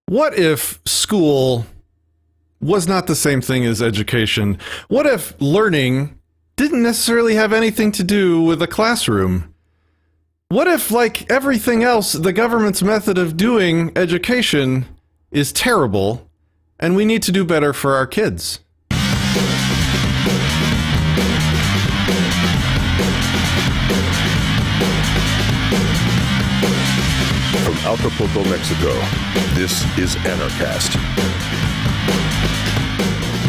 What if school was not the same thing as education? What if learning didn't necessarily have anything to do with a classroom? What if, like everything else, the government's method of doing education is terrible and we need to do better for our kids? From Acapulco, Mexico, this is Anarchast.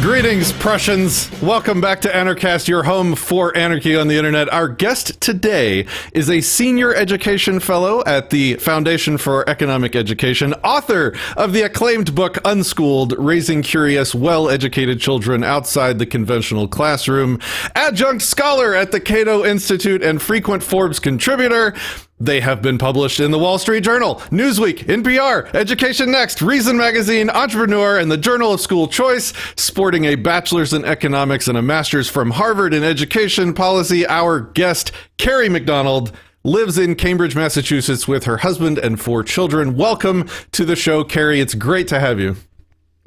Greetings, Prussians. Welcome back to Anarchast, your home for anarchy on the internet. Our guest today is a senior education fellow at the Foundation for Economic Education, author of the acclaimed book Unschooled, Raising Curious, Well-Educated Children Outside the Conventional Classroom, adjunct scholar at the Cato Institute, and frequent Forbes contributor. They have been published in the Wall Street Journal, Newsweek, NPR, Education Next, Reason Magazine, Entrepreneur, and the Journal of School Choice. Sporting a bachelor's in economics and a master's from Harvard in education policy, our guest, Kerry McDonald, lives in Cambridge, Massachusetts with her husband and 4 children. Welcome to the show, Kerry. It's great to have you.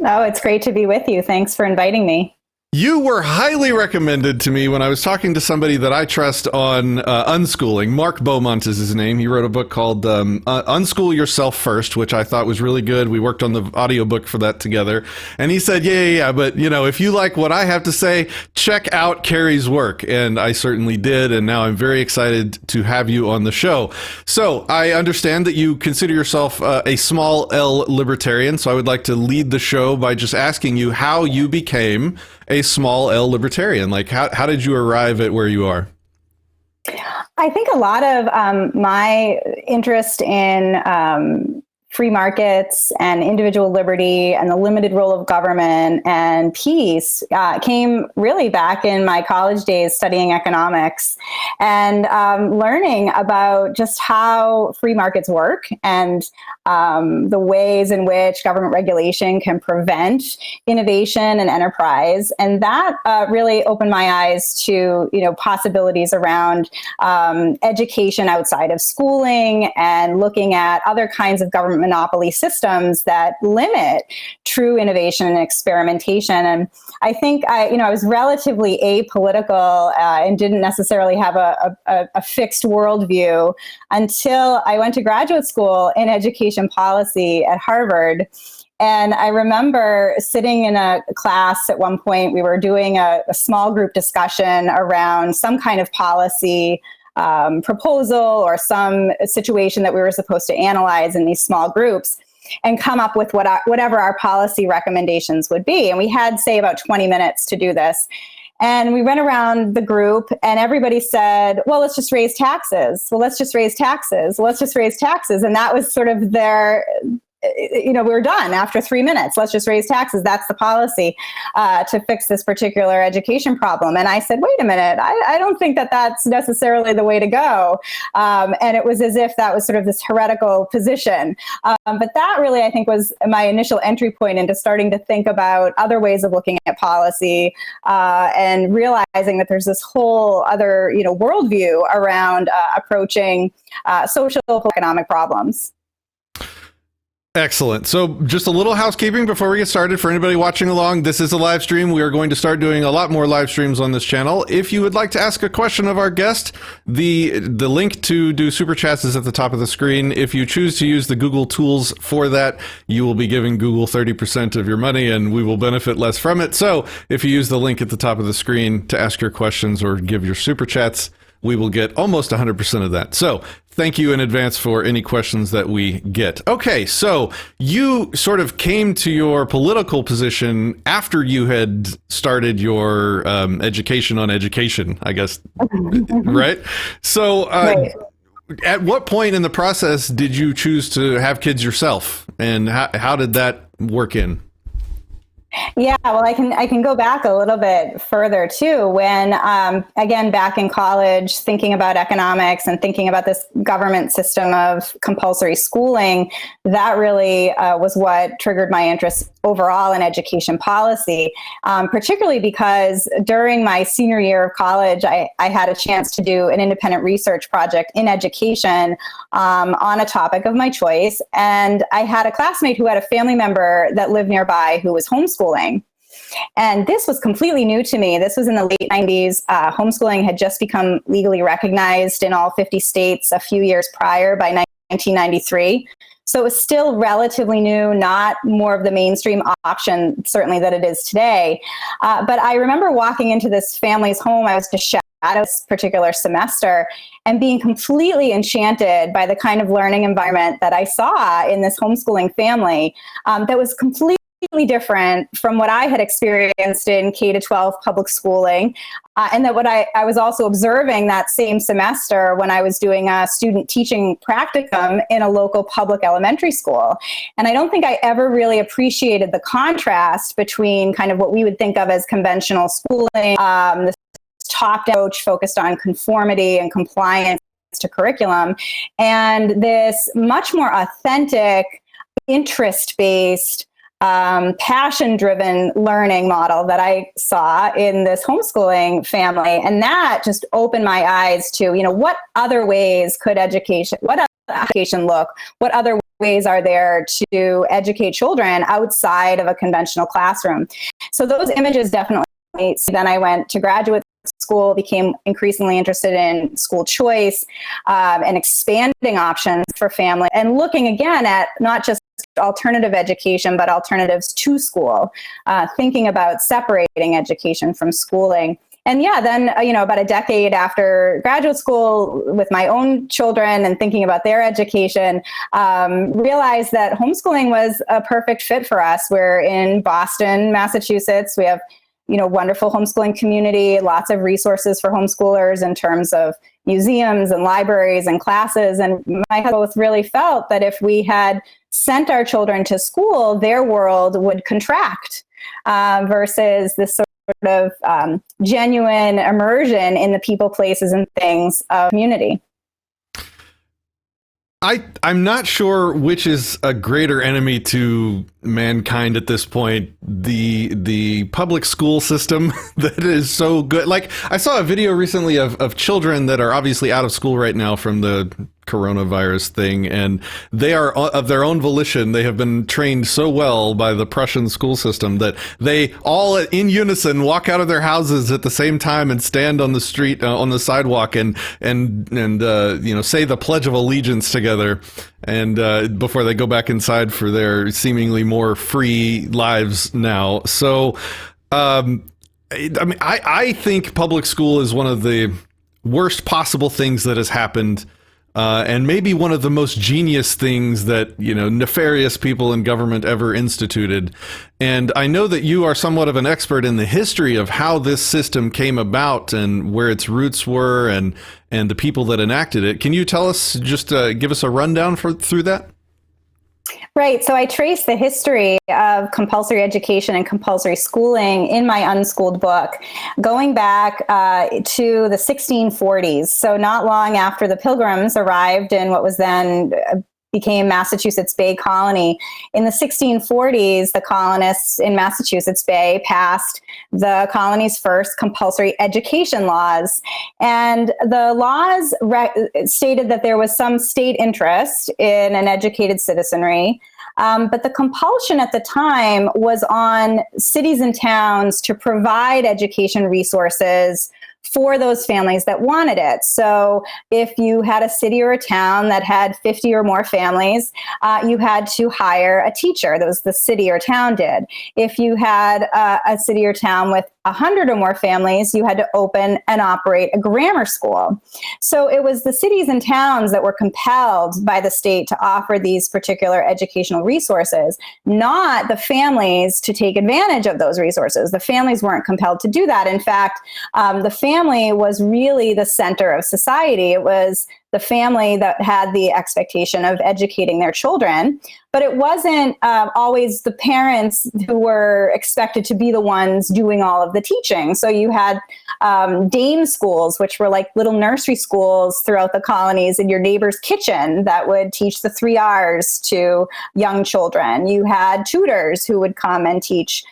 Oh, it's great to be with you. Thanks for inviting me. You were highly recommended to me when I was talking to somebody that I trust on Unschooling. Mark Beaumont is his name. He wrote a book called Unschool Yourself First, which I thought was really good. We worked on the audiobook for that together. And he said, yeah, but if you like what I have to say, check out Kerry's work. And I certainly did. And now I'm very excited to have you on the show. So I understand that you consider yourself a small L libertarian. So I would like to lead the show by just asking you how you became a small L libertarian. Like, how did you arrive at where you are? I think a lot of my interest in free markets and individual liberty and the limited role of government and peace came really back in my college days studying economics and learning about just how free markets work and the ways in which government regulation can prevent innovation and enterprise. And that really opened my eyes to, possibilities around education outside of schooling and looking at other kinds of government monopoly systems that limit true innovation and experimentation. And I think I was relatively apolitical and didn't necessarily have a fixed worldview until I went to graduate school in education policy at Harvard. And I remember sitting in a class at one point, we were doing a small group discussion around some kind of policy proposal or some situation that we were supposed to analyze in these small groups and come up with whatever our policy recommendations would be. And we had, say, about 20 minutes to do this. And we went around the group and everybody said, well, let's just raise taxes. Well, let's just raise taxes. Let's just raise taxes. And that was sort of their... we were done after 3 minutes. Let's just raise taxes. That's the policy to fix this particular education problem. And I said, wait a minute, I don't think that that's necessarily the way to go. And it was as if that was sort of this heretical position. But that really, I think, was my initial entry point into starting to think about other ways of looking at policy and realizing that there's this whole other, worldview around approaching social economic problems. Excellent. So just a little housekeeping before we get started. For anybody watching along, this is a live stream. We are going to start doing a lot more live streams on this channel. If you would like to ask a question of our guest, the link to do super chats is at the top of the screen. If you choose to use the Google tools for that, you will be giving Google 30% of your money and we will benefit less from it. So if you use the link at the top of the screen to ask your questions or give your super chats, we will get almost 100% of that. So thank you in advance for any questions that we get. Okay, so you sort of came to your political position after you had started your education on education, I guess, right? So right. At what point in the process did you choose to have kids yourself? And how did that work in? Yeah, well, I can go back a little bit further too. When again, back in college, thinking about economics and thinking about this government system of compulsory schooling, that really was what triggered my interest overall in education policy, particularly because during my senior year of college, I had a chance to do an independent research project in education on a topic of my choice. And I had a classmate who had a family member that lived nearby who was homeschooling. And this was completely new to me. This was in the late 90s. Homeschooling had just become legally recognized in all 50 states a few years prior by 1993. So it was still relatively new, not more of the mainstream option, certainly, that it is today. But I remember walking into this family's home. I was just shadowed this particular semester and being completely enchanted by the kind of learning environment that I saw in this homeschooling family that was completely different from what I had experienced in K-12 public schooling, and that what I was also observing that same semester when I was doing a student teaching practicum in a local public elementary school. And I don't think I ever really appreciated the contrast between kind of what we would think of as conventional schooling, this top-down approach focused on conformity and compliance to curriculum, and this much more authentic, interest-based, passion-driven learning model that I saw in this homeschooling family. And that just opened my eyes to, what other ways could education look? What other ways are there to educate children outside of a conventional classroom? So those images definitely. Then I went to graduate school, became increasingly interested in school choice and expanding options for family, and looking again at not just alternative education, but alternatives to school, thinking about separating education from schooling. And then, about a decade after graduate school with my own children and thinking about their education, realized that homeschooling was a perfect fit for us. We're in Boston, Massachusetts. We have wonderful homeschooling community, lots of resources for homeschoolers in terms of museums and libraries and classes. And my husband both really felt that if we had sent our children to school, their world would contract versus this sort of genuine immersion in the people, places, and things of community. I'm not sure which is a greater enemy to mankind at this point, the public school system that is so good. Like, I saw a video recently of children that are obviously out of school right now from the coronavirus thing, and they are of their own volition. They have been trained so well by the Prussian school system that they all in unison walk out of their houses at the same time and stand on the street, on the sidewalk, and say the Pledge of Allegiance together, and before they go back inside for their seemingly more free lives now. So, I think public school is one of the worst possible things that has happened. And maybe one of the most genius things that, nefarious people in government ever instituted. And I know that you are somewhat of an expert in the history of how this system came about and where its roots were and the people that enacted it. Can you tell us, just give us a rundown through that? Right. So I trace the history of compulsory education and compulsory schooling in my Unschooled book, going back to the 1640s. So not long after the Pilgrims arrived in what was then became Massachusetts Bay Colony. In the 1640s, the colonists in Massachusetts Bay passed the colony's first compulsory education laws. And the laws stated that there was some state interest in an educated citizenry. But the compulsion at the time was on cities and towns to provide education resources for those families that wanted it. So if you had a city or a town that had 50 or more families, you had to hire a teacher. That was the city or town did. If you had a city or town with 100 or more families, you had to open and operate a grammar school. So it was the cities and towns that were compelled by the state to offer these particular educational resources, not the families to take advantage of those resources. The families weren't compelled to do that. In fact, the family was really the center of society. It was the family that had the expectation of educating their children. But it wasn't always the parents who were expected to be the ones doing all of the teaching. So you had dame schools, which were like little nursery schools throughout the colonies in your neighbor's kitchen that would teach the 3 R's to young children. You had tutors who would come and teach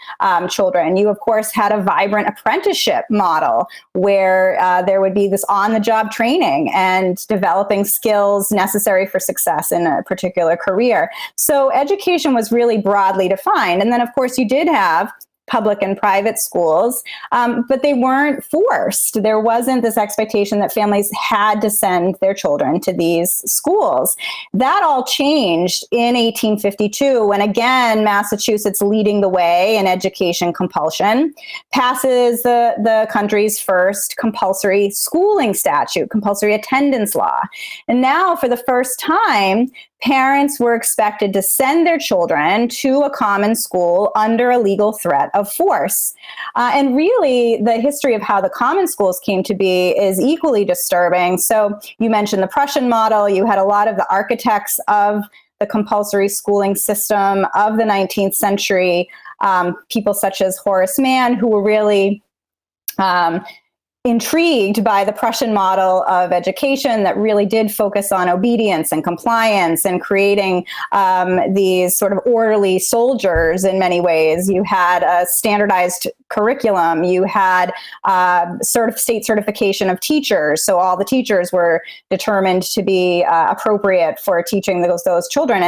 children. You, of course, had a vibrant apprenticeship model where there would be this on-the-job training and developing skills necessary for success in a particular career. So education was really broadly defined. And then, of course, you did have public and private schools, but they weren't forced. There wasn't this expectation that families had to send their children to these schools. That all changed in 1852 when, again, Massachusetts, leading the way in education compulsion, passes the country's first compulsory schooling statute, compulsory attendance law. And now, for the first time, parents were expected to send their children to a common school under a legal threat of force. And really, the history of how the common schools came to be is equally disturbing. So you mentioned the Prussian model. You had a lot of the architects of the compulsory schooling system of the 19th century, people such as Horace Mann, who were really intrigued by the Prussian model of education that really did focus on obedience and compliance and creating these sort of orderly soldiers in many ways. You had a standardized curriculum. You had state certification of teachers. So all the teachers were determined to be appropriate for teaching those children.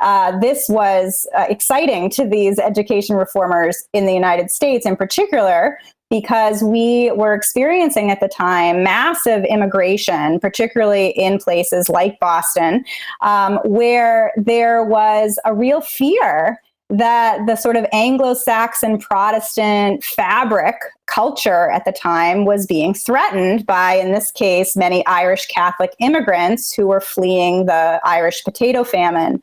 And this was exciting to these education reformers in the United States in particular, because we were experiencing at the time massive immigration, particularly in places like Boston, where there was a real fear that the sort of Anglo-Saxon Protestant fabric culture at the time was being threatened by, in this case, many Irish Catholic immigrants who were fleeing the Irish potato famine.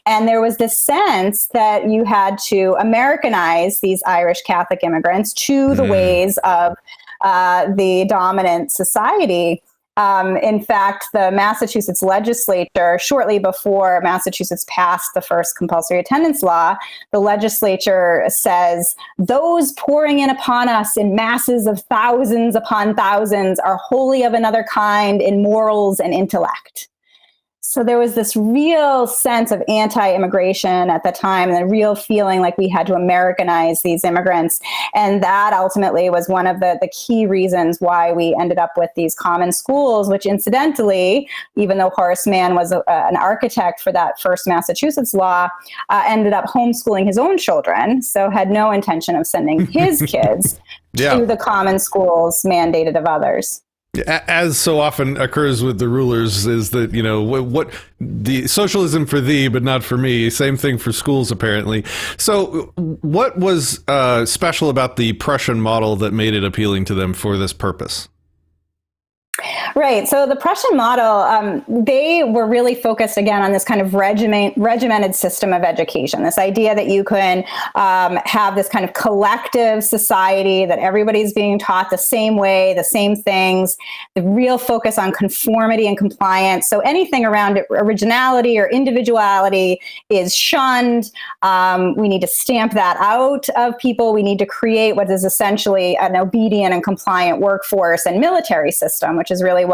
And there was this sense that you had to Americanize these Irish Catholic immigrants to the ways of the dominant society. In fact, the Massachusetts legislature, shortly before Massachusetts passed the first compulsory attendance law, the legislature says, "Those pouring in upon us in masses of thousands upon thousands are wholly of another kind in morals and intellect." So there was this real sense of anti-immigration at the time, and a real feeling like we had to Americanize these immigrants. And that ultimately was one of the key reasons why we ended up with these common schools, which incidentally, even though Horace Mann was an architect for that first Massachusetts law, ended up homeschooling his own children, so had no intention of sending his kids to the common schools mandated of others. As so often occurs with the rulers, is that, you know, what the socialism for thee, but not for me. Same thing for schools, apparently. So what was special about the Prussian model that made it appealing to them for this purpose? Right. So the Prussian model, they were really focused, again, on this kind of regimented system of education, this idea that you can have this kind of collective society, that everybody's being taught the same way, the same things, the real focus on conformity and compliance. So anything around originality or individuality is shunned. We need to stamp that out of people. We need to create what is essentially an obedient and compliant workforce and military system, which is really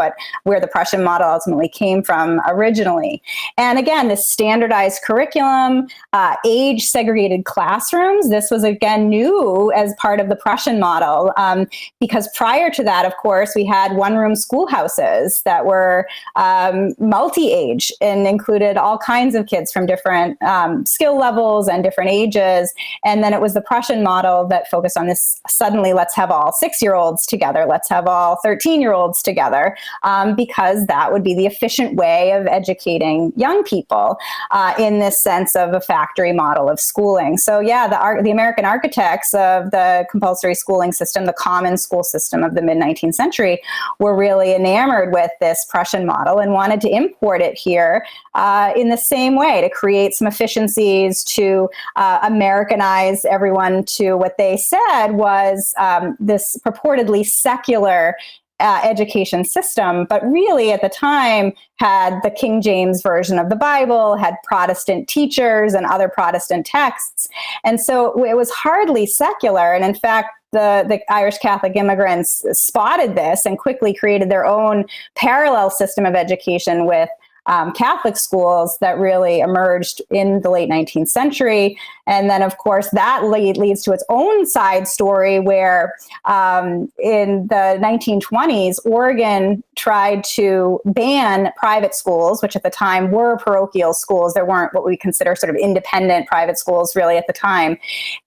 where the Prussian model ultimately came from originally. And again, this standardized curriculum, age-segregated classrooms, this was again new as part of the Prussian model, because prior to that, of course, we had one-room schoolhouses that were multi-age and included all kinds of kids from different skill levels and different ages. And then it was the Prussian model that focused on this, suddenly let's have all 6-year-olds together, let's have all 13-year-olds together, because that would be the efficient way of educating young people in this sense of a factory model of schooling. So yeah, the American architects of the compulsory schooling system, the common school system of the mid-19th century, were really enamored with this Prussian model and wanted to import it here in the same way, to create some efficiencies, to Americanize everyone to what they said was this purportedly secular education system, but really at the time had the King James version of the Bible, had Protestant teachers and other Protestant texts. And so it was hardly secular. And in fact, the Irish Catholic immigrants spotted this and quickly created their own parallel system of education with Catholic schools that really emerged in the late 19th century. And then, of course, that leads to its own side story where in the 1920s, Oregon tried to ban private schools, which at the time were parochial schools. There weren't what we consider sort of independent private schools really at the time.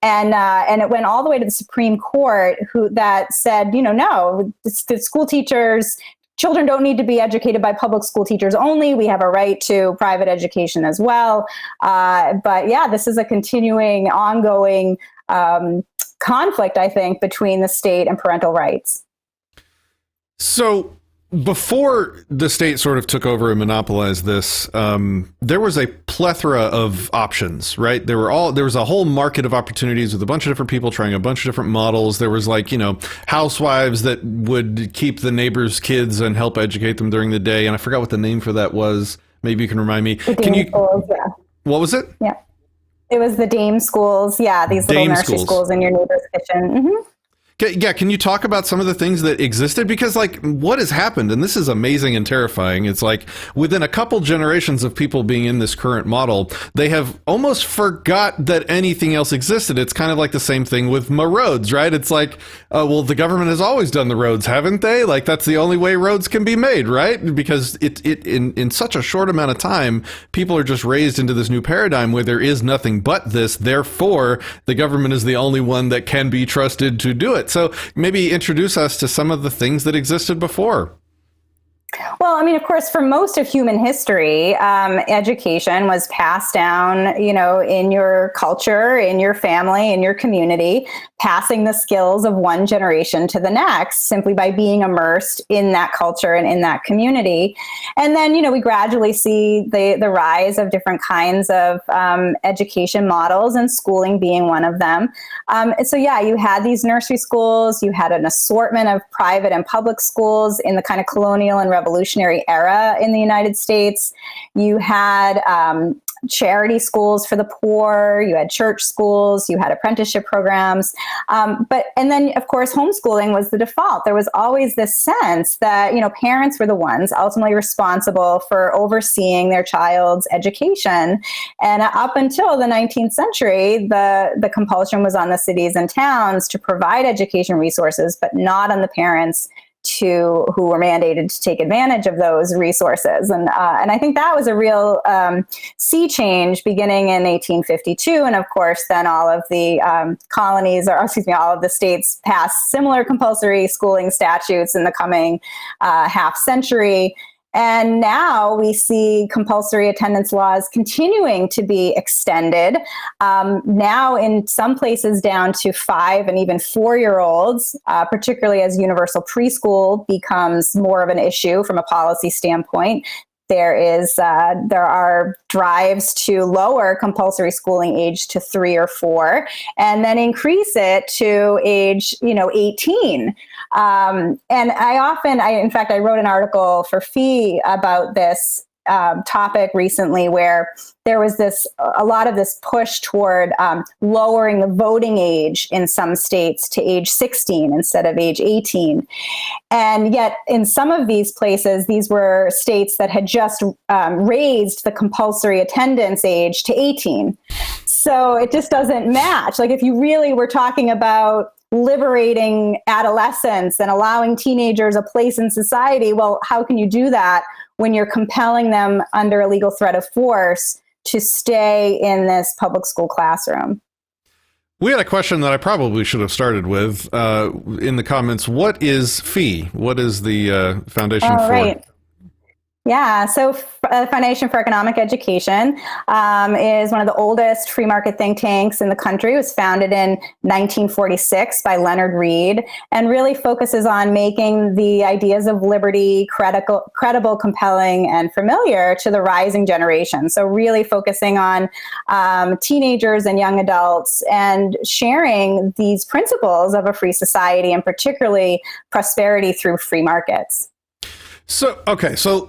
And it went all the way to the Supreme Court that said, no, the school teachers, children don't need to be educated by public school teachers only. We have a right to private education as well. But yeah, this is a continuing, ongoing conflict, I think, between the state and parental rights. So before the state sort of took over and monopolized this, there was a plethora of options, right? There was a whole market of opportunities with a bunch of different people trying a bunch of different models. There was housewives that would keep the neighbors' kids and help educate them during the day. And I forgot what the name for that was. Maybe you can remind me. Schools, yeah. What was it? Yeah. It was the dame schools. Yeah. These little nursery schools in your neighbor's kitchen. Mm-hmm. Yeah, can you talk about some of the things that existed? Because what has happened, and this is amazing and terrifying, it's like within a couple generations of people being in this current model, they have almost forgot that anything else existed. It's kind of like the same thing with roads, right? It's like, well, the government has always done the roads, haven't they? Like that's the only way roads can be made, right? Because in such a short amount of time, people are just raised into this new paradigm where there is nothing but this. Therefore, the government is the only one that can be trusted to do it. So maybe introduce us to some of the things that existed before. Well, I mean, of course, for most of human history, education was passed down, in your culture, in your family, in your community, passing the skills of one generation to the next simply by being immersed in that culture and in that community. And then, we gradually see the rise of different kinds of education models, and schooling being one of them. So yeah, you had these nursery schools, you had an assortment of private and public schools in the kind of colonial and revolutionary era in the United States. You had charity schools for the poor, you had church schools, you had apprenticeship programs. And then, of course, homeschooling was the default. There was always this sense that, parents were the ones ultimately responsible for overseeing their child's education. And up until the 19th century, the compulsion was on the cities and towns to provide education resources, but not on the parents who were mandated to take advantage of those resources. And I think that was a real sea change beginning in 1852. And of course, then all of the all of the states passed similar compulsory schooling statutes in the coming half century. And now we see compulsory attendance laws continuing to be extended, now in some places down to 5 and even 4-year-olds, particularly as universal preschool becomes more of an issue from a policy standpoint. There are drives to lower compulsory schooling age to 3 or 4, and then increase it to age, 18. And in fact, I wrote an article for Fee about this topic recently, where there was a lot of this push toward lowering the voting age in some states to age 16 instead of age 18. And yet in some of these places, these were states that had just raised the compulsory attendance age to 18. So it just doesn't match. Like if you really were talking about liberating adolescents and allowing teenagers a place in society, well, how can you do that when you're compelling them under a legal threat of force to stay in this public school classroom? We had a question that I probably should have started with in the comments. What is FEE? What is the foundation for? Right. Yeah, so Foundation for Economic Education is one of the oldest free market think tanks in the country. It was founded in 1946 by Leonard Read and really focuses on making the ideas of liberty credible, compelling, and familiar to the rising generation. So really focusing on teenagers and young adults and sharing these principles of a free society, and particularly prosperity through free markets. So, okay, so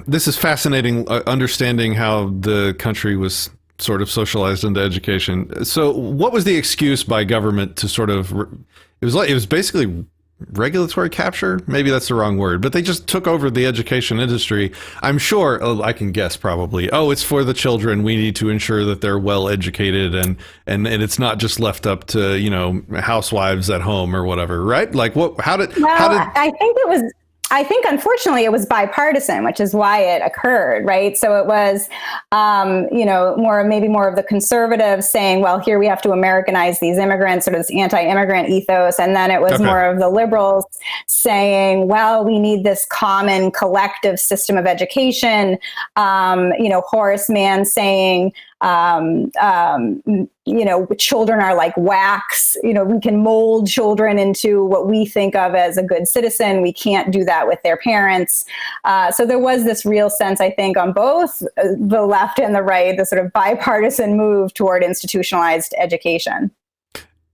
this is fascinating, understanding how the country was sort of socialized into education. So what was the excuse by government to sort of, it was basically regulatory capture? Maybe that's the wrong word, but they just took over the education industry. I'm sure, I can guess probably, it's for the children. We need to ensure that they're well educated and it's not just left up to, housewives at home or whatever, right? Like I think, unfortunately, it was bipartisan, which is why it occurred, right? So it was, more of the conservatives saying, well, here we have to Americanize these immigrants, sort of this anti-immigrant ethos. And then it was more of the liberals saying, well, we need this common collective system of education. Horace Mann saying, children are like wax. We can mold children into what we think of as a good citizen. We can't do that with their parents. So there was this real sense, I think, on both the left and the right, the sort of bipartisan move toward institutionalized education.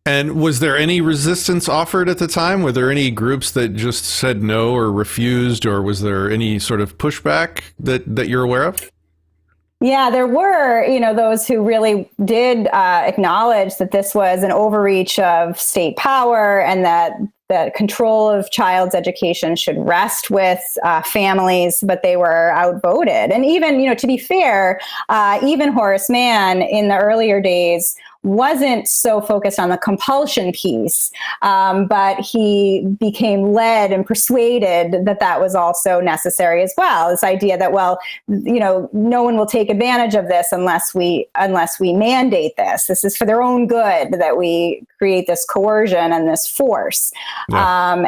And was there any resistance offered at the time? Were there any groups that just said no or refused, or was there any sort of pushback that you're aware of? Yeah, there were, those who really did acknowledge that this was an overreach of state power and that control of child's education should rest with families, but they were outvoted. And even, to be fair, even Horace Mann in the earlier days wasn't so focused on the compulsion piece, but he became led and persuaded that was also necessary as well. This idea that, no one will take advantage of this unless we mandate this. This is for their own good that we create this coercion and this force. Yeah.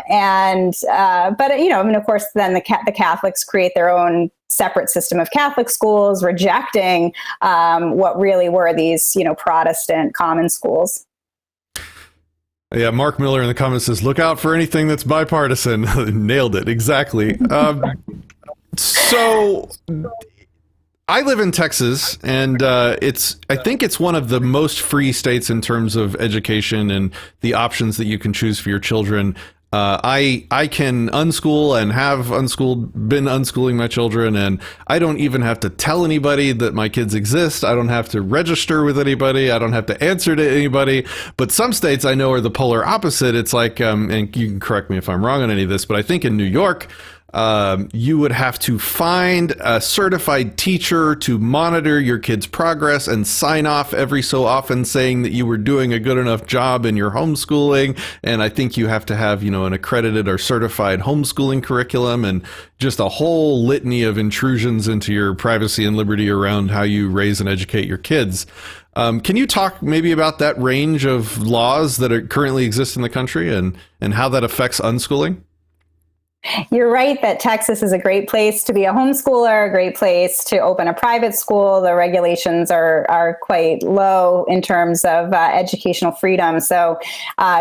Of course, then the Catholics create their own separate system of Catholic schools, rejecting what really were these, Protestant common schools. Yeah, Mark Miller in the comments says, look out for anything that's bipartisan. Nailed it. Exactly. So I live in Texas, and I think it's one of the most free states in terms of education and the options that you can choose for your children. I can unschool and have been unschooling my children, and I don't even have to tell anybody that my kids exist. I don't have to register with anybody. I don't have to answer to anybody. But some states I know are the polar opposite. It's like, and you can correct me if I'm wrong on any of this, but I think in New York, you would have to find a certified teacher to monitor your kid's progress and sign off every so often saying that you were doing a good enough job in your homeschooling. And I think you have to have, an accredited or certified homeschooling curriculum, and just a whole litany of intrusions into your privacy and liberty around how you raise and educate your kids. Can you talk maybe about that range of laws that currently exist in the country and how that affects unschooling? You're right that Texas is a great place to be a homeschooler, a great place to open a private school. The regulations are quite low in terms of educational freedom. So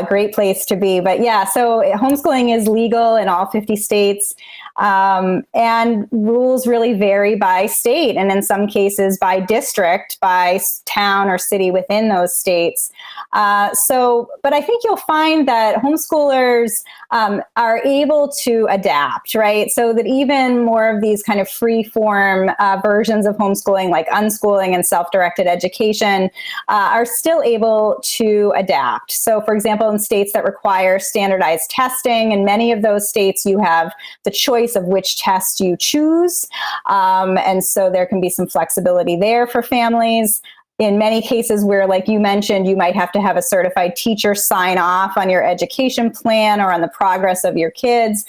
great place to be. But yeah, so homeschooling is legal in all 50 states. And rules really vary by state, and in some cases by district, by town or city within those states. But I think you'll find that homeschoolers are able to adapt, right? So that even more of these kind of free form versions of homeschooling, like unschooling and self-directed education, are still able to adapt. So for example, in states that require standardized testing, in many of those states, you have the choice of which test you choose. And so there can be some flexibility there for families. In many cases where, like you mentioned, you might have to have a certified teacher sign off on your education plan or on the progress of your kids,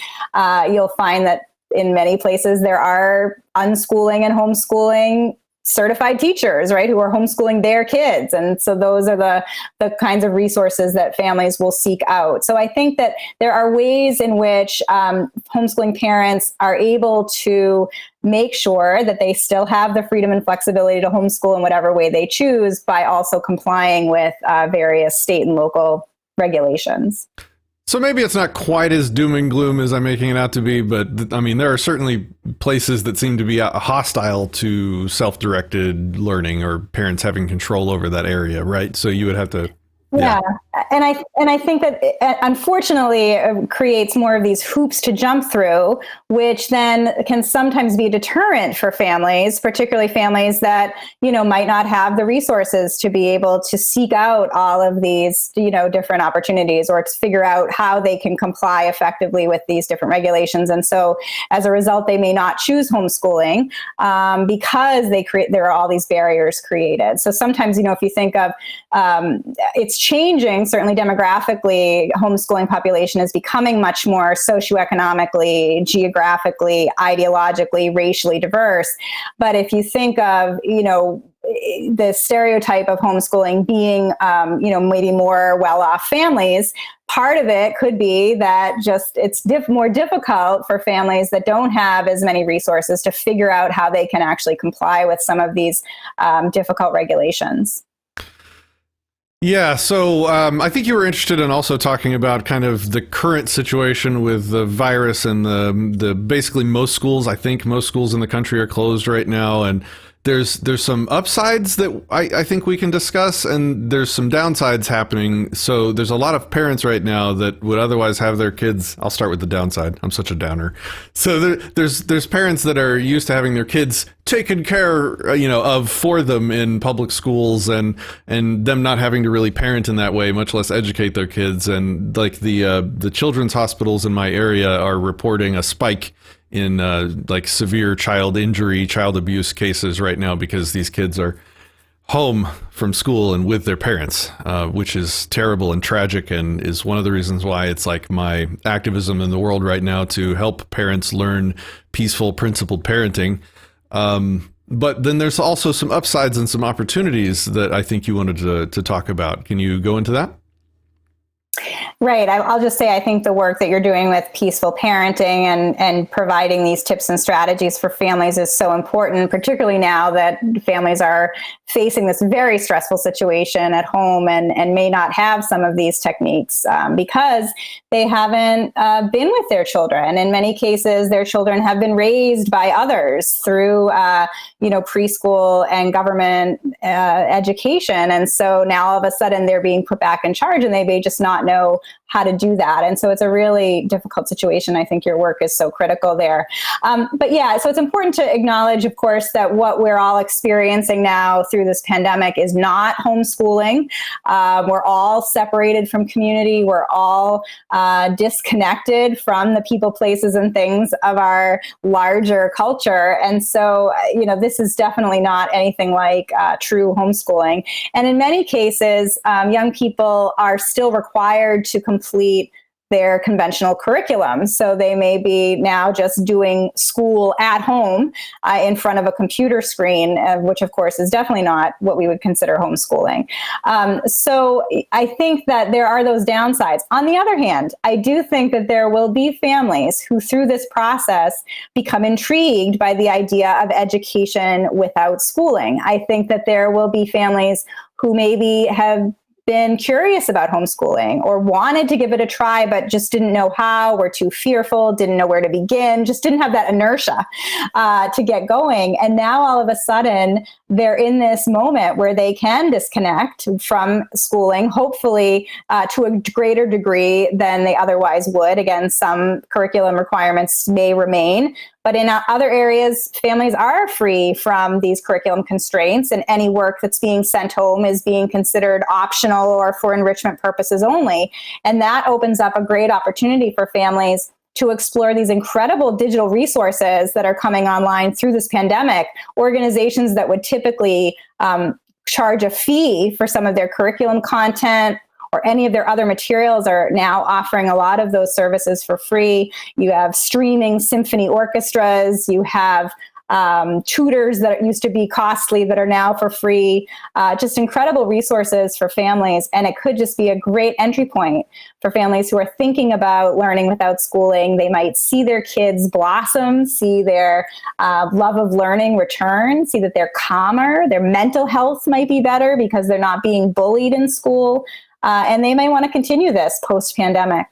you'll find that in many places there are unschooling and homeschooling certified teachers, right, who are homeschooling their kids. And so those are the kinds of resources that families will seek out. So I think that there are ways in which homeschooling parents are able to make sure that they still have the freedom and flexibility to homeschool in whatever way they choose, by also complying with various state and local regulations. So maybe it's not quite as doom and gloom as I'm making it out to be, but I mean, there are certainly places that seem to be hostile to self-directed learning or parents having control over that area, right? So you would have to... Yeah. And I think that unfortunately it creates more of these hoops to jump through, which then can sometimes be a deterrent for families, particularly families that, might not have the resources to be able to seek out all of these, different opportunities, or to figure out how they can comply effectively with these different regulations. And so as a result, they may not choose homeschooling because there are all these barriers created. So sometimes, if you think of it's changing, certainly demographically, homeschooling population is becoming much more socioeconomically, geographically, ideologically, racially diverse. But if you think of, the stereotype of homeschooling being, maybe more well-off families, part of it could be that just it's more difficult for families that don't have as many resources to figure out how they can actually comply with some of these difficult regulations. Yeah, so I think you were interested in also talking about kind of the current situation with the virus and the basically most schools. I think most schools in the country are closed right now, and there's some upsides that I think we can discuss, and there's some downsides happening. So there's a lot of parents right now that would otherwise have their kids. I'll start with the downside. I'm such a downer. So there's parents that are used to having their kids taken care, of for them in public schools, and them not having to really parent in that way, much less educate their kids. And like the children's hospitals in my area are reporting a spike in like severe child injury, child abuse cases right now, because these kids are home from school and with their parents, which is terrible and tragic, and is one of the reasons why it's like my activism in the world right now to help parents learn peaceful, principled parenting. But then there's also some upsides and some opportunities that I think you wanted to talk about. Can you go into that? Right. I'll just say, I think the work that you're doing with peaceful parenting and providing these tips and strategies for families is so important, particularly now that families are facing this very stressful situation at home and may not have some of these techniques because they haven't been with their children. In many cases, their children have been raised by others through, preschool and government education. And so now all of a sudden they're being put back in charge, and they may just not know how to do that. And so it's a really difficult situation. I think your work is so critical there. But yeah, so it's important to acknowledge, of course, that what we're all experiencing now through this pandemic is not homeschooling. We're all separated from community. We're all disconnected from the people, places, and things of our larger culture. And so, this is definitely not anything like true homeschooling. And in many cases, young people are still required to complete their conventional curriculum. So they may be now just doing school at home in front of a computer screen, which of course is definitely not what we would consider homeschooling. So I think that there are those downsides. On the other hand, I do think that there will be families who through this process become intrigued by the idea of education without schooling. I think that there will be families who maybe have been curious about homeschooling or wanted to give it a try, but just didn't know how, were too fearful, didn't know where to begin, just didn't have that inertia to get going. And now all of a sudden, they're in this moment where they can disconnect from schooling, hopefully to a greater degree than they otherwise would. Again, some curriculum requirements may remain, but in other areas, families are free from these curriculum constraints, and any work that's being sent home is being considered optional or for enrichment purposes only. And that opens up a great opportunity for families to explore these incredible digital resources that are coming online through this pandemic. Organizations that would typically charge a fee for some of their curriculum content or any of their other materials are now offering a lot of those services for free. You have streaming symphony orchestras, you have tutors that used to be costly that are now for free, just incredible resources for families. And it could just be a great entry point for families who are thinking about learning without schooling. They might see their kids blossom, see their love of learning return, see that they're calmer, their mental health might be better because they're not being bullied in school. And they may want to continue this post-pandemic.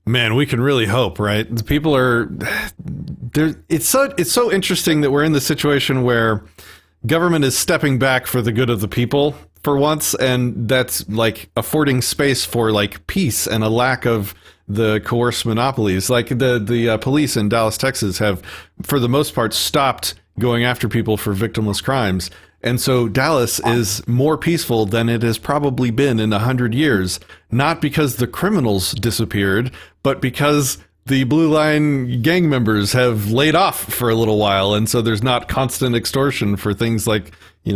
Man, we can really hope, right? The people are there. It's so interesting that we're in the situation where government is stepping back for the good of the people for once, and that's like affording space for like peace and a lack of the coerced monopolies. Like the police in Dallas, Texas have, for the most part, stopped going after people for victimless crimes. And so Dallas is more peaceful than it has probably been in 100 years, not because the criminals disappeared, but because the Blue Line gang members have laid off for a little while. And so there's not constant extortion for things like,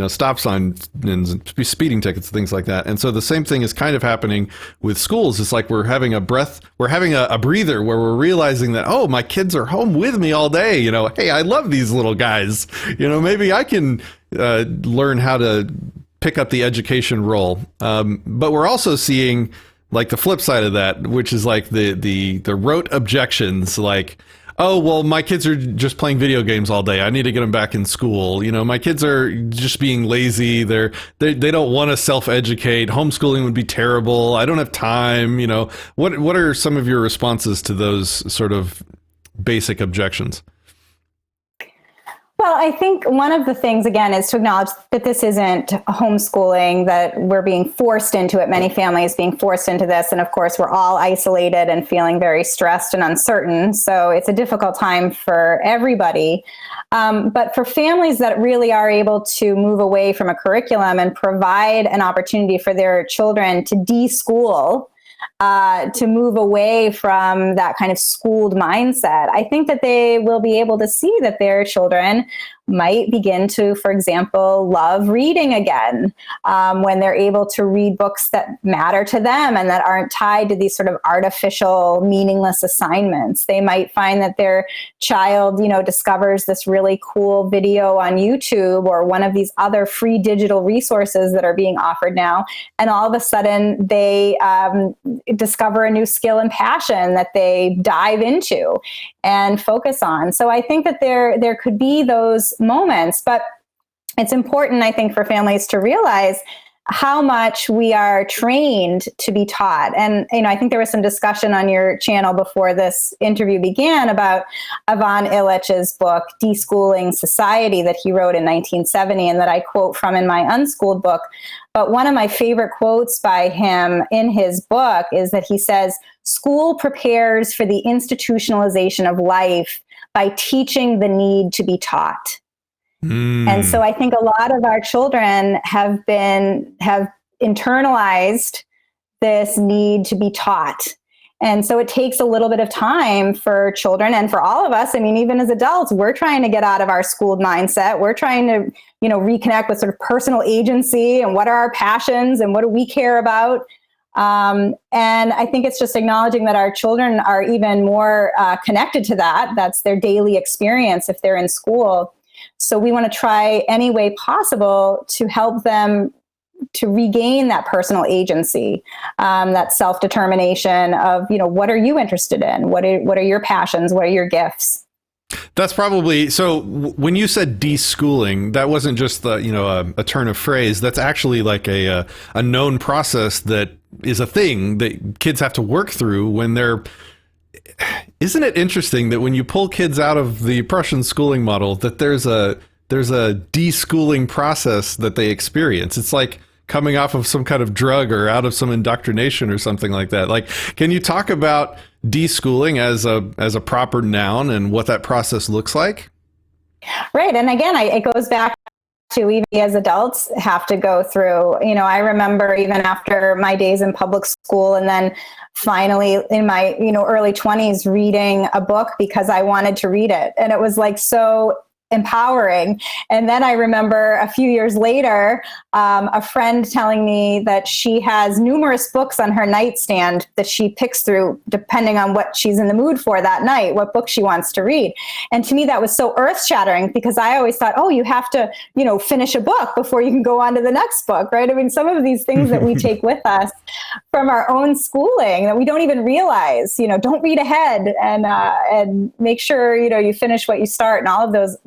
stop signs and speeding tickets, things like that. And so the same thing is kind of happening with schools. It's like we're having a breather where we're realizing that, oh, my kids are home with me all day. Hey, I love these little guys. Maybe I can learn how to pick up the education role. But we're also seeing like the flip side of that, which is like the rote objections, like, oh, well, my kids are just playing video games all day. I need to get them back in school. My kids are just being lazy. They don't want to self-educate. Homeschooling would be terrible. I don't have time. What are some of your responses to those sort of basic objections? Well, I think one of the things, again, is to acknowledge that this isn't homeschooling, that we're being forced into it. Many families being forced into this. And of course, we're all isolated and feeling very stressed and uncertain. So it's a difficult time for everybody. But for families that really are able to move away from a curriculum and provide an opportunity for their children to de-school, to move away from that kind of schooled mindset, I think that they will be able to see that their children might begin to, for example, love reading again, when they're able to read books that matter to them and that aren't tied to these sort of artificial, meaningless assignments. They might find that their child, discovers this really cool video on YouTube or one of these other free digital resources that are being offered now, and all of a sudden they discover a new skill and passion that they dive into and focus on. So I think that there could be those moments, but it's important, I think, for families to realize how much we are trained to be taught. And, I think there was some discussion on your channel before this interview began about Ivan Illich's book, Deschooling Society, that he wrote in 1970, and that I quote from in my Unschooled book. But one of my favorite quotes by him in his book is that he says, "School prepares for the institutionalization of life by teaching the need to be taught." And so I think a lot of our children have internalized this need to be taught. And so it takes a little bit of time for children and for all of us. I mean, even as adults, we're trying to get out of our schooled mindset. We're trying to, reconnect with sort of personal agency and what are our passions and what do we care about. And I think it's just acknowledging that our children are even more connected to that. That's their daily experience if they're in school. So we want to try any way possible to help them to regain that personal agency, that self-determination of, what are you interested in? What are your passions? What are your gifts? That's probably, so when you said deschooling, that wasn't just a turn of phrase. That's actually like a known process that is a thing that kids have to work through when they're. Isn't it interesting that when you pull kids out of the Prussian schooling model, that there's a deschooling process that they experience? It's like coming off of some kind of drug or out of some indoctrination or something like that. Like, can you talk about deschooling as a proper noun and what that process looks like? Right. And again, it goes back to even as adults have to go through. I remember even after my days in public school and then finally in my, early 20s reading a book because I wanted to read it. And it was like so empowering. And then I remember a few years later, a friend telling me that she has numerous books on her nightstand that she picks through depending on what she's in the mood for that night, what book she wants to read. And to me, that was so earth-shattering, because I always thought, oh, you have to, finish a book before you can go on to the next book, right? I mean, some of these things that we take with us from our own schooling that we don't even realize, don't read ahead, and make sure, you finish what you start, and all of those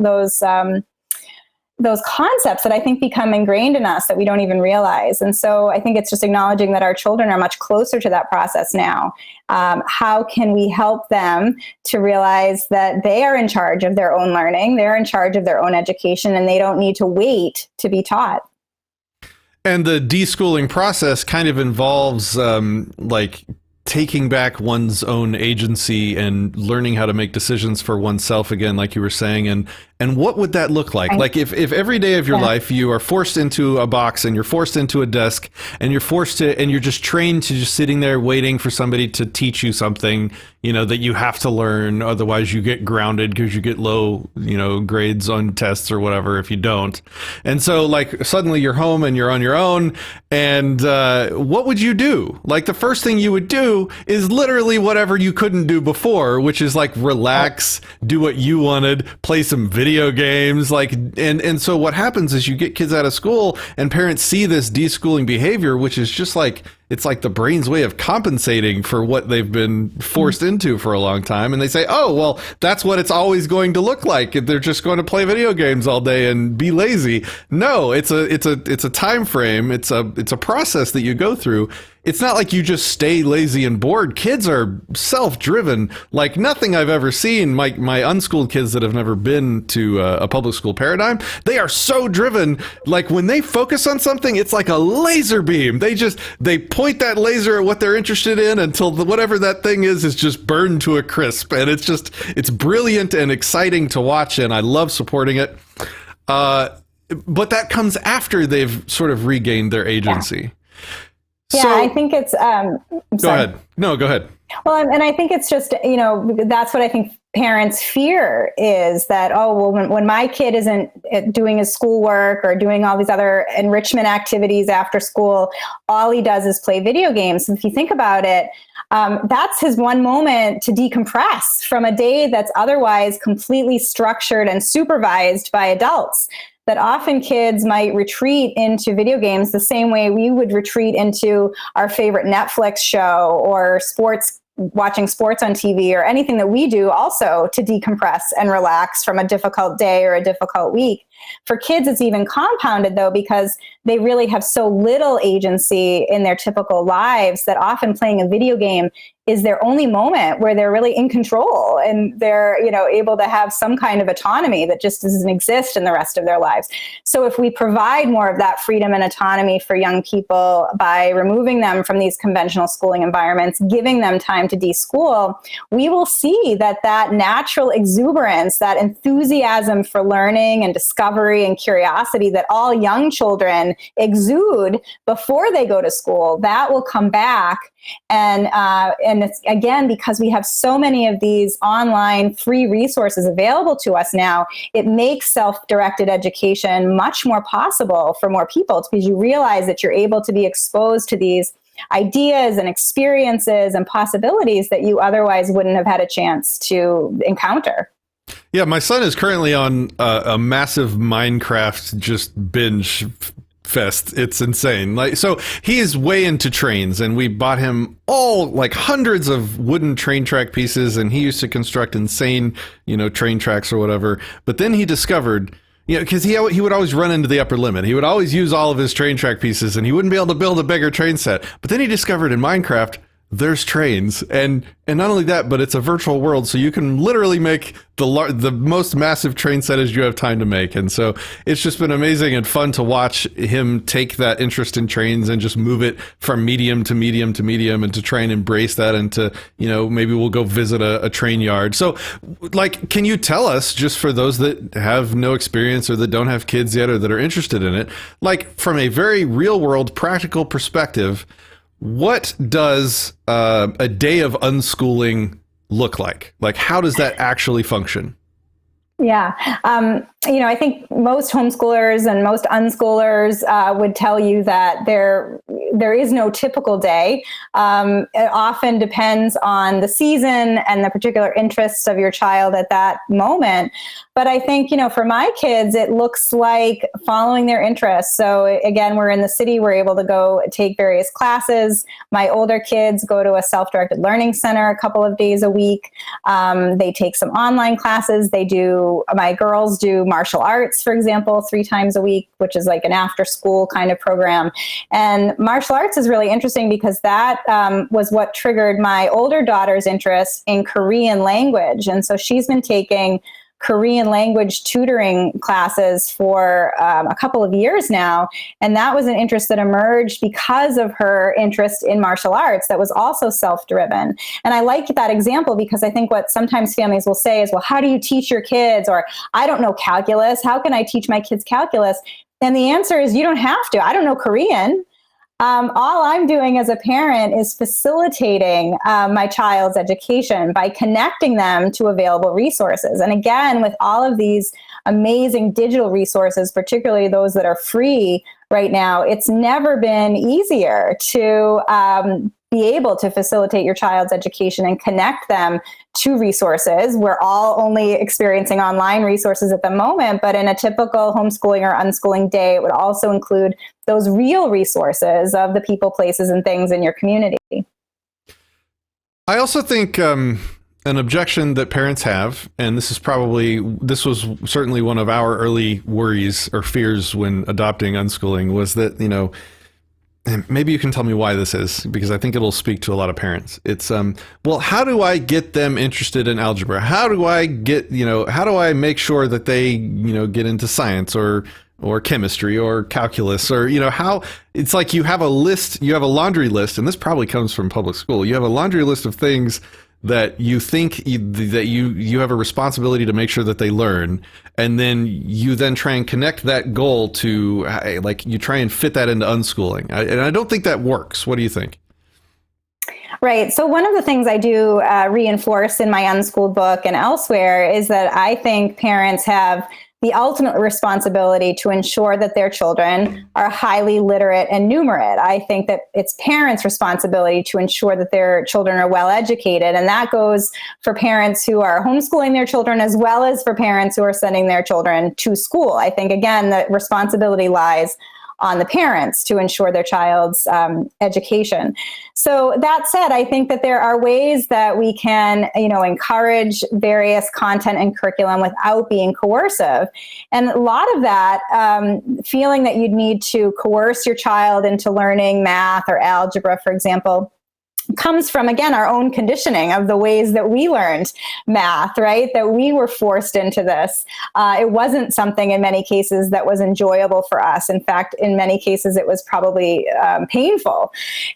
concepts that I think become ingrained in us that we don't even realize. And so I think it's just acknowledging that our children are much closer to that process now. How can we help them to realize that they are in charge of their own learning, they're in charge of their own education, and they don't need to wait to be taught? And the deschooling process kind of involves taking back one's own agency and learning how to make decisions for oneself again, like you were saying. And what would that look like? Like if every day of your life you are forced into a box and you're forced into a desk and you're just trained to just sitting there waiting for somebody to teach you something, that you have to learn, otherwise you get grounded because you get low, grades on tests or whatever if you don't. And so suddenly you're home and you're on your own, and what would you do? Like the first thing you would do is literally whatever you couldn't do before, which is relax, do what you wanted, play some video games, and so what happens is you get kids out of school and parents see this deschooling behavior, which is just it's like the brain's way of compensating for what they've been forced into for a long time. And they say, oh, well, that's what it's always going to look like. They're just going to play video games all day and be lazy. No, it's a time frame. It's a process that you go through. It's not like you just stay lazy and bored. Kids are self-driven like nothing I've ever seen. My unschooled kids that have never been to a public school paradigm, they are so driven. Like when they focus on something, it's like a laser beam. They point that laser at what they're interested in until whatever that thing is just burned to a crisp. And it's brilliant and exciting to watch, and I love supporting it. But that comes after they've sort of regained their agency. Yeah, so, I think it's... go ahead. No, go ahead. Well, and I think it's just, that's what I think parents fear is that, oh, well, when my kid isn't doing his schoolwork or doing all these other enrichment activities after school, all he does is play video games. And if you think about it, that's his one moment to decompress from a day that's otherwise completely structured and supervised by adults. That often kids might retreat into video games the same way we would retreat into our favorite Netflix show or watching sports on TV or anything that we do also to decompress and relax from a difficult day or a difficult week. For kids, it's even compounded, though, because they really have so little agency in their typical lives that often playing a video game is their only moment where they're really in control and they're, able to have some kind of autonomy that just doesn't exist in the rest of their lives. So if we provide more of that freedom and autonomy for young people by removing them from these conventional schooling environments, giving them time to deschool, we will see that natural exuberance, that enthusiasm for learning and discovery and curiosity that all young children exude before they go to school, that will come back. And it's, again, because we have so many of these online free resources available to us now, it makes self-directed education much more possible for more people, because you realize that you're able to be exposed to these ideas and experiences and possibilities that you otherwise wouldn't have had a chance to encounter. Yeah, my son is currently on a massive Minecraft just binge fest. It's insane. So he is way into trains, and we bought him all hundreds of wooden train track pieces, and he used to construct insane, train tracks or whatever. But then he discovered, because he would always run into the upper limit. He would always use all of his train track pieces, and he wouldn't be able to build a bigger train set. But then he discovered in Minecraft, there's trains, and not only that, but it's a virtual world, so you can literally make the most massive train set as you have time to make. And so it's just been amazing and fun to watch him take that interest in trains and just move it from medium to medium to medium, and to try and embrace that, and to, maybe we'll go visit a train yard. So can you tell us, just for those that have no experience or that don't have kids yet or that are interested in it, from a very real world practical perspective, what does a day of unschooling look like? How does that actually function? Yeah. I think most homeschoolers and most unschoolers would tell you that there is no typical day. It often depends on the season and the particular interests of your child at that moment. But I think, for my kids, it looks like following their interests. So again, we're in the city, we're able to go take various classes. My older kids go to a self-directed learning center a couple of days a week. They take some online classes. My girls do martial arts, for example, 3 times a week, which is like an after school kind of program. And martial arts is really interesting because that was what triggered my older daughter's interest in Korean language. And so she's been taking Korean language tutoring classes for a couple of years now. And that was an interest that emerged because of her interest in martial arts that was also self-driven. And I like that example because I think what sometimes families will say is, well, how do you teach your kids? Or I don't know calculus. How can I teach my kids calculus? And the answer is you don't have to. I don't know Korean. All I'm doing as a parent is facilitating my child's education by connecting them to available resources. And again, with all of these amazing digital resources, particularly those that are free right now, it's never been easier to be able to facilitate your child's education and connect them to resources. We're all only experiencing online resources at the moment, but in a typical homeschooling or unschooling day, it would also include those real resources of the people, places, and things in your community. I also think an objection that parents have, and this was certainly one of our early worries or fears when adopting unschooling, was that, and maybe you can tell me why this is, because I think it'll speak to a lot of parents. It's, well, how do I get them interested in algebra? How do I make sure that they, get into science or chemistry or calculus or, how it's like you have a laundry list, and this probably comes from public school. You have a laundry list of things that you think that you have a responsibility to make sure that they learn. And then you then try and connect that goal to, like, you try and fit that into unschooling. And I don't think that works. What do you think? Right. So one of the things I do reinforce in my Unschooled book and elsewhere is that I think parents have the ultimate responsibility to ensure that their children are highly literate and numerate. I think that it's parents' responsibility to ensure that their children are well educated. And that goes for parents who are homeschooling their children as well as for parents who are sending their children to school. I think, again, the responsibility lies on the parents to ensure their child's education. So that said, I think that there are ways that we can, encourage various content and curriculum without being coercive. And a lot of that feeling that you'd need to coerce your child into learning math or algebra, for example, comes from, again, our own conditioning of the ways that we learned math, right? That we were forced into this. It wasn't something in many cases that was enjoyable for us. In fact, in many cases, it was probably painful.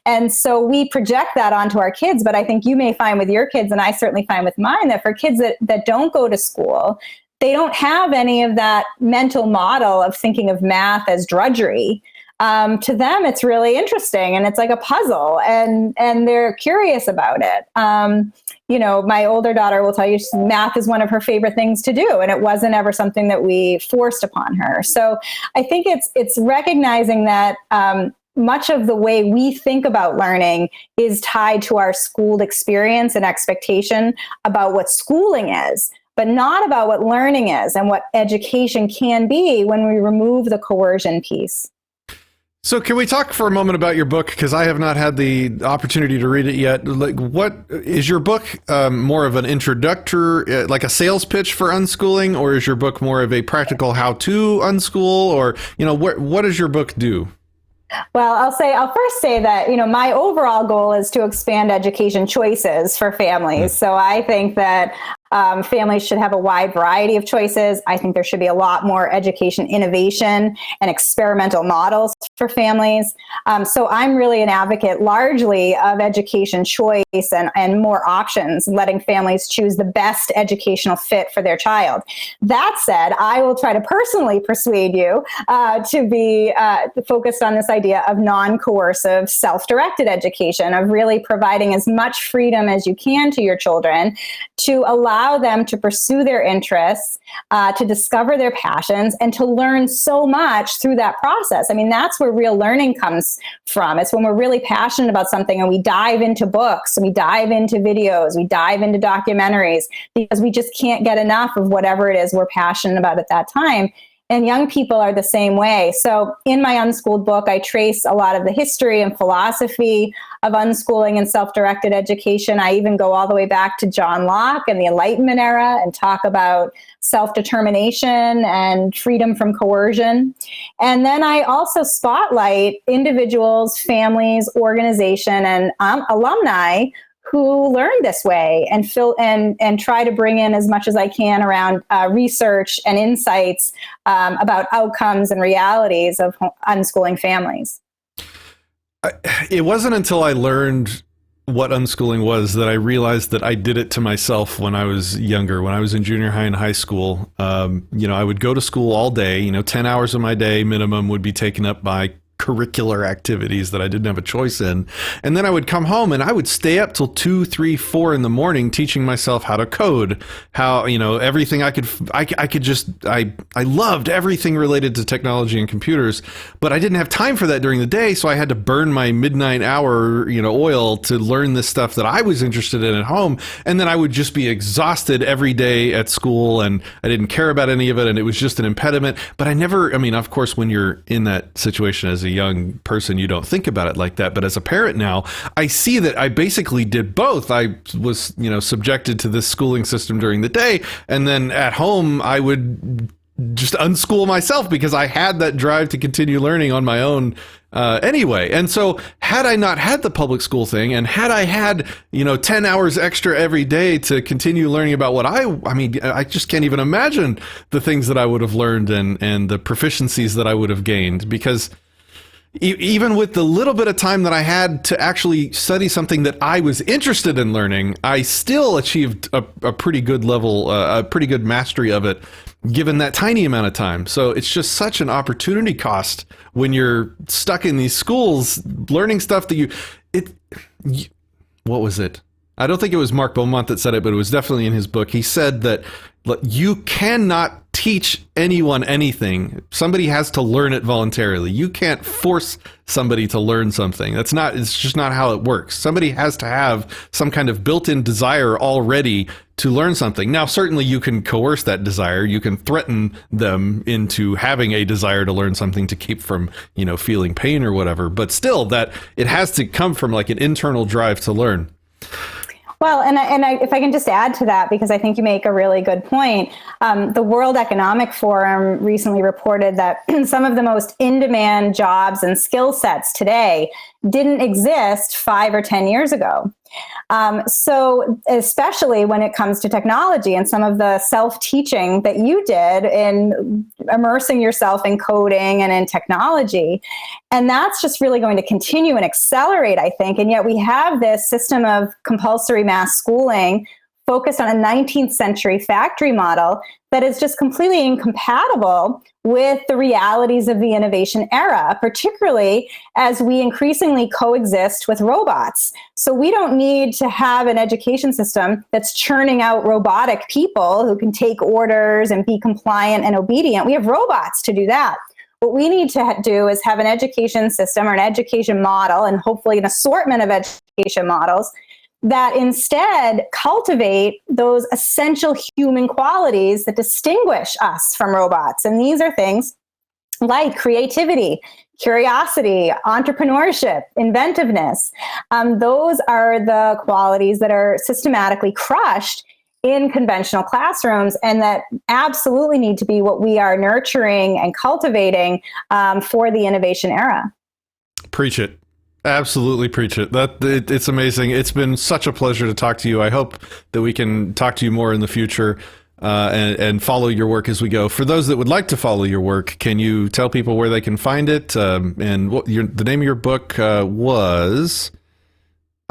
And so we project that onto our kids. But I think you may find with your kids, and I certainly find with mine, that for kids that don't go to school, they don't have any of that mental model of thinking of math as drudgery. To them, it's really interesting and it's like a puzzle and they're curious about it. My older daughter will tell you math is one of her favorite things to do, and it wasn't ever something that we forced upon her. So I think it's recognizing that much of the way we think about learning is tied to our schooled experience and expectation about what schooling is, but not about what learning is and what education can be when we remove the coercion piece. So can we talk for a moment about your book? Because I have not had the opportunity to read it yet. Like, what is your book more of an introductory, like a sales pitch for unschooling, or is your book more of a practical how-to unschool, or, what does your book do? Well, I'll first say that, my overall goal is to expand education choices for families. So I think that families should have a wide variety of choices. I think there should be a lot more education innovation and experimental models for families. So I'm really an advocate largely of education choice and more options, letting families choose the best educational fit for their child. That said, I will try to personally persuade you to be focused on this idea of non-coercive, self-directed education, of really providing as much freedom as you can to your children to allow allow them to pursue their interests, to discover their passions, and to learn so much through that process. I mean, that's where real learning comes from. It's when we're really passionate about something and we dive into books, and we dive into videos, we dive into documentaries, because we just can't get enough of whatever it is we're passionate about at that time. And young people are the same way. So in my Unschooled book, I trace a lot of the history and philosophy of unschooling and self-directed education. I even go all the way back to John Locke and the Enlightenment era and talk about self-determination and freedom from coercion. And then I also spotlight individuals, families, organization, and alumni who learn this way, and try to bring in as much as I can around research and insights about outcomes and realities of unschooling families. It wasn't until I learned what unschooling was that I realized that I did it to myself when I was younger. When I was in junior high and high school, I would go to school all day. 10 hours of my day minimum would be taken up by curricular activities that I didn't have a choice in. And then I would come home and I would stay up till 2, 3, 4 in the morning teaching myself how to code, how, everything I loved everything related to technology and computers, but I didn't have time for that during the day. So I had to burn my midnight hour, oil to learn this stuff that I was interested in at home. And then I would just be exhausted every day at school, and I didn't care about any of it. And it was just an impediment. But of course, when you're in that situation as a young person, you don't think about it like that. But as a parent now, I see that I basically did both. I was, subjected to this schooling system during the day, and then at home I would just unschool myself because I had that drive to continue learning on my own anyway. And so had I not had the public school thing, and had I had, 10 hours extra every day to continue learning about what I just can't even imagine the things that I would have learned and the proficiencies that I would have gained, because even with the little bit of time that I had to actually study something that I was interested in learning, I still achieved a pretty good level, a pretty good mastery of it, given that tiny amount of time. So it's just such an opportunity cost when you're stuck in these schools learning stuff that what was it? I don't think it was Mark Beaumont that said it, but it was definitely in his book. He said that you cannot teach anyone anything. Somebody has to learn it voluntarily. You can't force somebody to learn something. It's just not how it works. Somebody has to have some kind of built-in desire already to learn something. Now, certainly you can coerce that desire. You can threaten them into having a desire to learn something to keep from, feeling pain or whatever. But still, that it has to come from like an internal drive to learn. Well, if I can just add to that, because I think you make a really good point. The World Economic Forum recently reported that some of the most in-demand jobs and skill sets today didn't exist 5 or 10 years ago. So especially when it comes to technology and some of the self-teaching that you did in immersing yourself in coding and in technology. And that's just really going to continue and accelerate, I think. And yet we have this system of compulsory mass schooling focused on a 19th century factory model that is just completely incompatible with the realities of the innovation era, particularly as we increasingly coexist with robots. So we don't need to have an education system that's churning out robotic people who can take orders and be compliant and obedient. We have robots to do that. What we need to do is have an education system or an education model, and hopefully an assortment of education models, that instead cultivate those essential human qualities that distinguish us from robots. And these are things like creativity, curiosity, entrepreneurship, inventiveness. Those are the qualities that are systematically crushed in conventional classrooms, and that absolutely need to be what we are nurturing and cultivating for the innovation era. Preach it. Absolutely preach it. It's amazing. It's been such a pleasure to talk to you. I hope that we can talk to you more in the future and follow your work as we go. For those that would like to follow your work, can you tell people where they can find it? And what the name of your book was?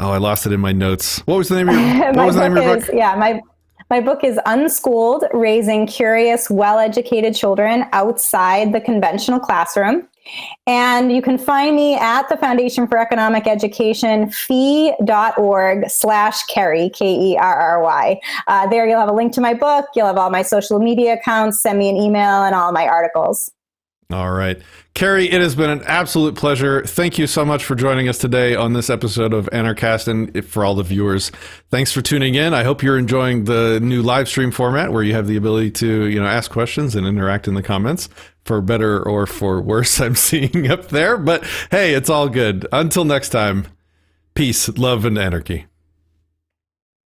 Oh, I lost it in my notes. What was the name of your, book? Yeah, my book is Unschooled, Raising Curious, Well-Educated Children Outside the Conventional Classroom. And you can find me at the Foundation for Economic Education, fee.org/Kerry, Kerry. There you'll have a link to my book. You'll have all my social media accounts. Send me an email and all my articles. All right. Kerry, it has been an absolute pleasure. Thank you so much for joining us today on this episode of Anarchast, and for all the viewers, thanks for tuning in. I hope you're enjoying the new live stream format where you have the ability to, ask questions and interact in the comments, for better or for worse, I'm seeing up there. But hey, it's all good. Until next time, peace, love, and anarchy.